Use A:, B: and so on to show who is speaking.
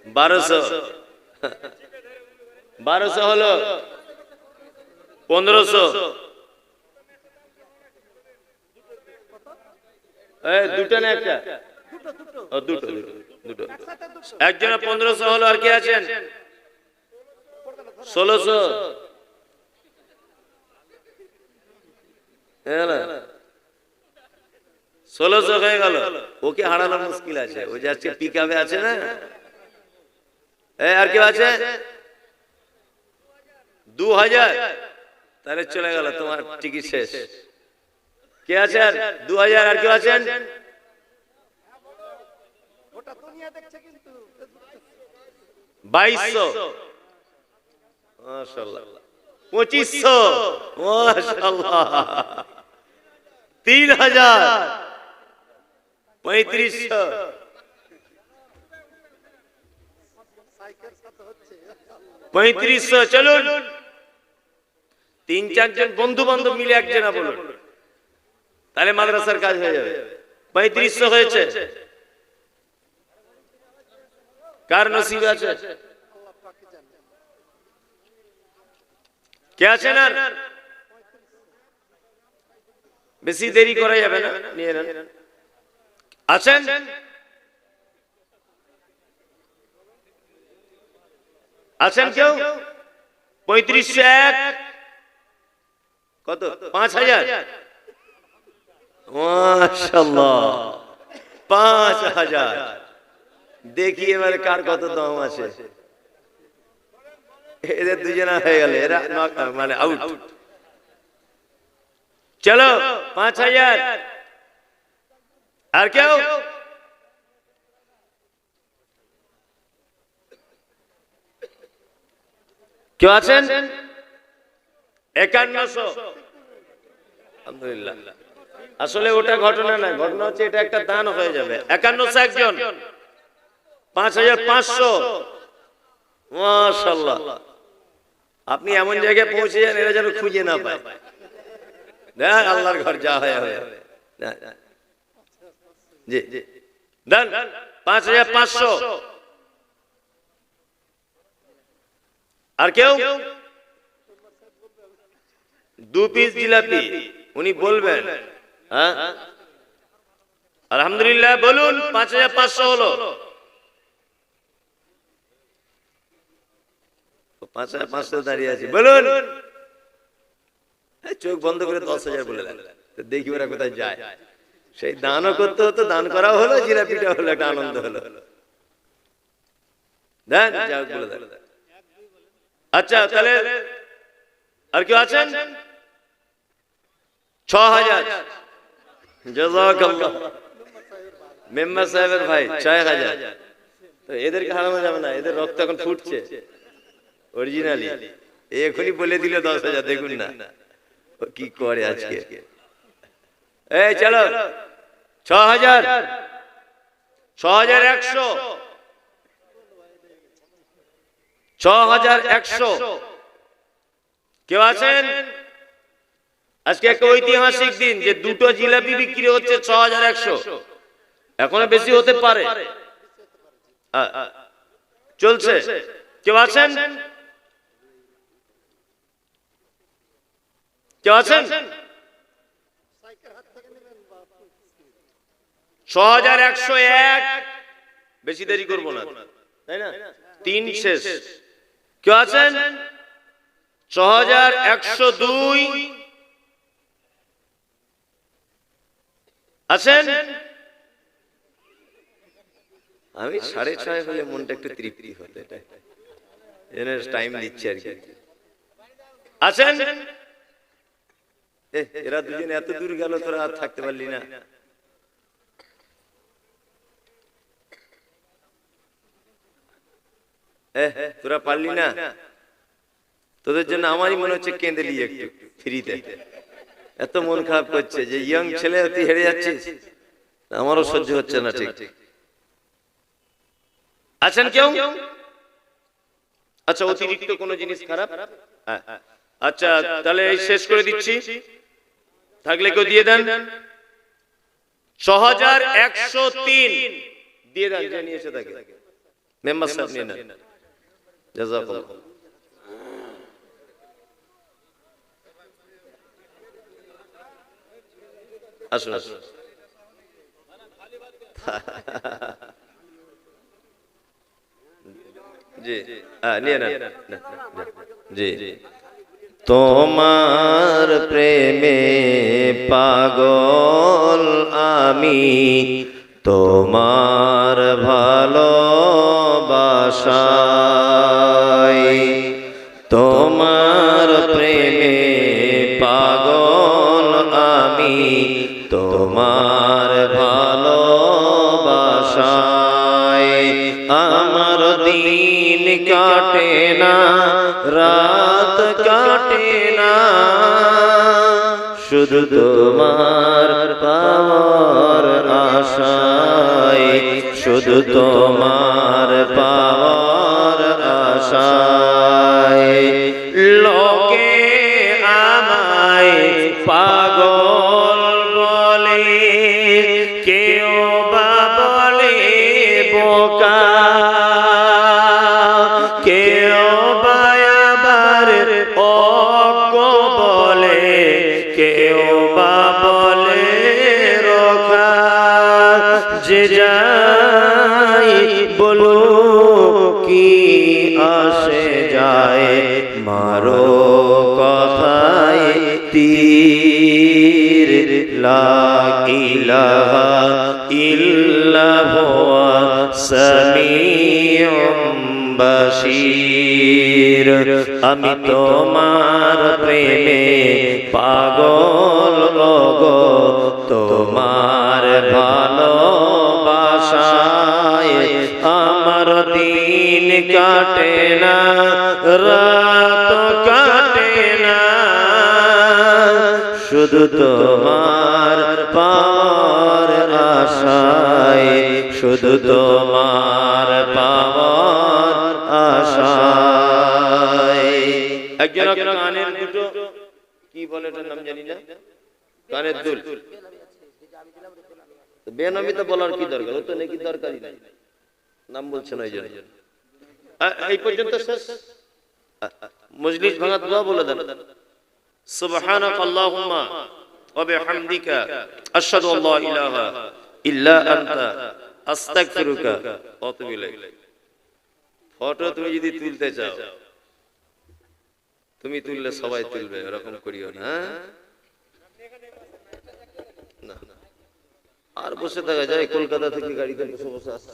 A: 1200 1200 হলো 1500 দুটো না একটা দুটো দুটো একজনের 1500 হলো আর কি আছেন 1600 1600 হয়ে গেল ওকে হারানো মুশকিল আছে ওই যে আজকে পিকআপে আছে না আর কি আছে 2000 তাহলে চলে গেল তোমার টিকিট শেষ কে আছে আর 2000 আর কি আছেন ওটা দুনিয়া দেখছে কিন্তু 2200 মাশাআল্লাহ 2500 মাশাআল্লাহ 3000 3500 3500 চলুন 3-4 জন বন্ধু বান্ধব মিলে একজনা বলুন তাহলে মাদ্রাসার কাজ হয়ে যাবে 3500 হয়েছে কার নসিব আছে কে আছেন আর বেশি দেরি করা যাবে না নিয়ে নেন আছেন আছেন কেউ 3501 কত 5000 মাশাআল্লাহ 5000 দেখি এবারে কার কত দাম আছে এদের দুজনা হয়ে গেল এরা মানে আউট চলো 5000 আর কেউ কেউ আছেন 5100 আলহামদুলিল্লাহ আসলে ওটা ঘটনা না ঘটনা হচ্ছে এটা একটা দান হয়ে যাবে 5100 একজন 5500 মাশাআল্লাহ আপনি এমন জায়গায় পৌঁছে যান এরা যেন খুঁজে না পায় দেখ আল্লাহর ঘর যা হয় হয় জি জি দেন 5500 আর কেউ 2 পিস জিলাপি উনি বলবেন হ্যাঁ আলহামদুলিল্লাহ বলুন 5500 হলো 5500 দাঁড়িয়ে আছে বলুন চোখ বন্ধ করে 10000 বলে দেন দেখি ওরা কোথায় যায় সেই দানও করতে হতো দান করা হলো জিলাপিটা হলো একটা আনন্দ হলো দেন যাও বলে দেন আচ্ছা তাহলে আর কেউ আছেন 6000 জাযাকাল্লাহ মেম্বার সাহেবের ভাই 6000 তো এদেরকে হারানো যাবে না এদের রক্ত এখন ফুটছে অরিজিনালি এখনই বলে দিল 10000 দেখুন না ও কি করে আজকে এই চলো 6000 6100 6100 কেউ আছেন আজকে একটা ঐতিহাসিক দিন যে দুটো জিলাপি বিক্রি হচ্ছে 6100 এখনো বেশি হতে পারে চলছে কেউ আছেন কেউ আছেন 6101 বেশি দেরি করবো না তাই না 3 শেষ কেউ আছেন 6102 আছেন আমি 6:30 হলে মনটা একটু তৃপ্তি হতো এটা এর টাইম দিচ্ছি আর কি আছেন এরা দুজন এত দূর গেল তোরা আর থাকতে পারলি না তোরা পারলি না তোদের জন্য আমারই মনে হচ্ছে কেঁদেলি একটু ফ্রিতে এত মন খারাপ করছে যে ইয়ং ছেলে তুই হেরে যাচ্ছিস আমারও সহ্য হচ্ছে না ঠিক আছেন কেউ আচ্ছা অতিরিক্ত কোনো জিনিস খারাপ আচ্ছা তাহলে শেষ করে দিচ্ছি থাকলে কেউ দিয়ে দেন 6103 দিয়ে দেন যে নিয়ে এসে থাকে মেম্বার সাহেব নিয়ে নেন। জাযাকাল্লাহ। আসুন আসুন। জি নিয়ে নেন। জি তোমার প্রেমে পাগল আমি, তোমার ভালোবাসায়, তোমার প্রেমে পাগল আমি, তোমার ভালোবাসায়। আমার দিন কাটে না, রাত কাটে না, শুধু তোমার পাওয়ার আশায়, শুধু তোমার পাওয়ার আশায়। লোকে আমায় পাগল বলে, কেউ বা বলে বোকা, কেউ বা আবার অজ্ঞ বলে, কেউ বা বলে রোখা। যে যাই বলো কি আসে যায়, মারো কথায় তীর। লা ইলাহা ইল্লাল্লাহু সামিউম বাশীর। আমি তোমার প্রেমে পাগল গো, তোমার ভালোবাসায়। আমার দিন কাটে না, রাত কাটে না, শুধু তোমার পাওয়ার আশায়, শুধু তোমার পাওয়ার আশায়। একজন কানের দুটো কি বলে ওটার নাম জানি না, কানের দুল। বেনামি তো বলার কি দরকার, ও তো নাকি দরকারই নাই, নাম বলছে না। এই পর্যন্ত শেষ। মজলিস ভাঙা দোয়া বলে দেন। সুবহানাক আল্লাহুম্মা ওয়া বিহামদিকা আশহাদু আল্লা ইলাহা ইল্লা আনতা আস্তাগফিরুকা ওয়া আতুবু ইলাইক। ফটো তুমি যদি তুলতে চাও, তুমি তুললে সবাই তুলবে, এরকম করিও না। আর বসে থাকা যায়, কলকাতা থেকে গাড়িতে বসে বসে আসছে।